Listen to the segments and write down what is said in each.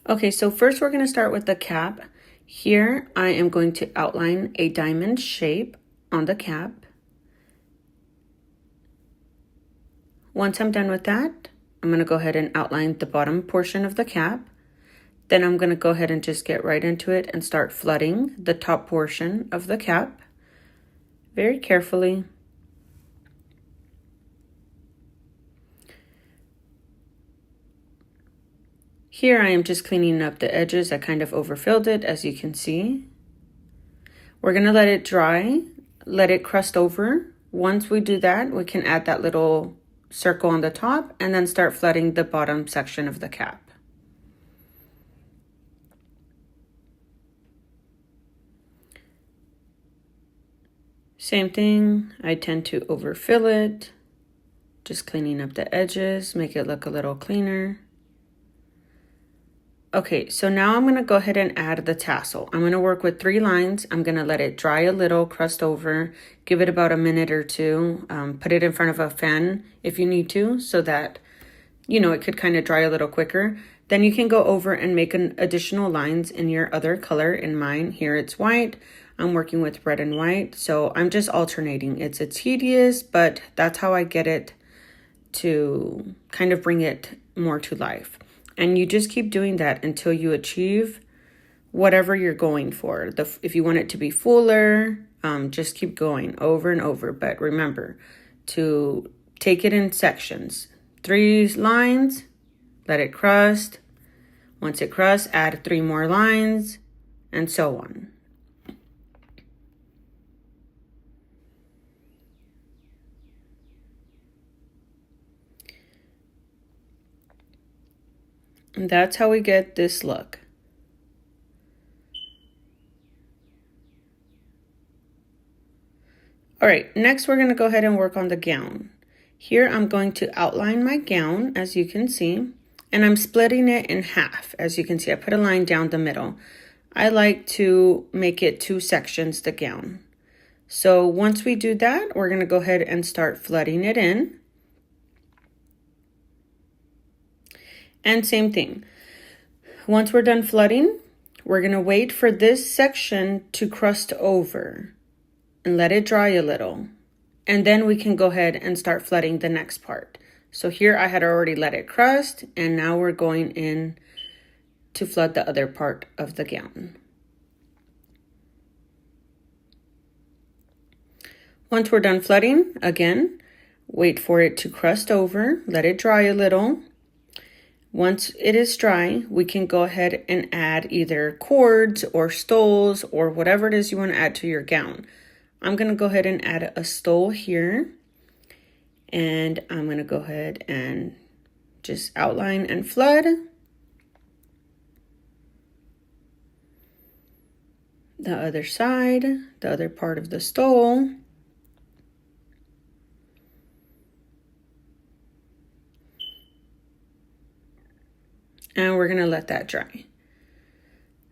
Okay, so first we're going to start with the cap. Here I am going to outline a diamond shape on the cap. Once I'm done with that, I'm going to go ahead and outline the bottom portion of the cap. Then I'm going to go ahead and just get right into it and start flooding the top portion of the cap very carefully. Here I am just cleaning up the edges. I kind of overfilled it, as you can see. We're going to let it dry, let it crust over. Once we do that, we can add that little circle on the top and then start flooding the bottom section of the cap. Same thing, I tend to overfill it, just cleaning up the edges, make it look a little cleaner. Okay, so now I'm going to go ahead and add the tassel. I'm going to work with 3 lines. I'm going to let it dry a little, crust over, give it about a minute or two, put it in front of a fan if you need to, so that, it could kind of dry a little quicker. Then you can go over and make an additional lines in your other color. In mine, here it's white. I'm working with red and white, so I'm just alternating. It's tedious, but that's how I get it to kind of bring it more to life. And you just keep doing that until you achieve whatever you're going for. If you want it to be fuller, just keep going over and over. But remember to take it in sections. 3 lines, let it crust. Once it crusts, add 3 more lines, and so on. And that's how we get this look. All right, next we're going to go ahead and work on the gown. Here I'm going to outline my gown, as you can see, and I'm splitting it in half. As you can see, I put a line down the middle. I like to make it 2 sections, the gown. So once we do that, we're going to go ahead and start flooding it in. And same thing. Once we're done flooding, we're going to wait for this section to crust over and let it dry a little. And then we can go ahead and start flooding the next part. So here I had already let it crust, and now we're going in to flood the other part of the gown. Once we're done flooding, again, wait for it to crust over, let it dry a little. Once it is dry, we can go ahead and add either cords or stoles or whatever it is you want to add to your gown. I'm going to go ahead and add a stole here. And I'm going to go ahead and just outline and flood. The other side, the other part of the stole. And we're going to let that dry.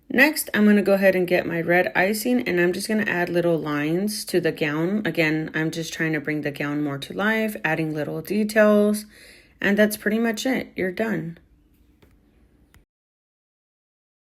Next, I'm going to go ahead and get my red icing, and I'm just going to add little lines to the gown. Again, I'm just trying to bring the gown more to life, adding little details, and that's pretty much it. You're done.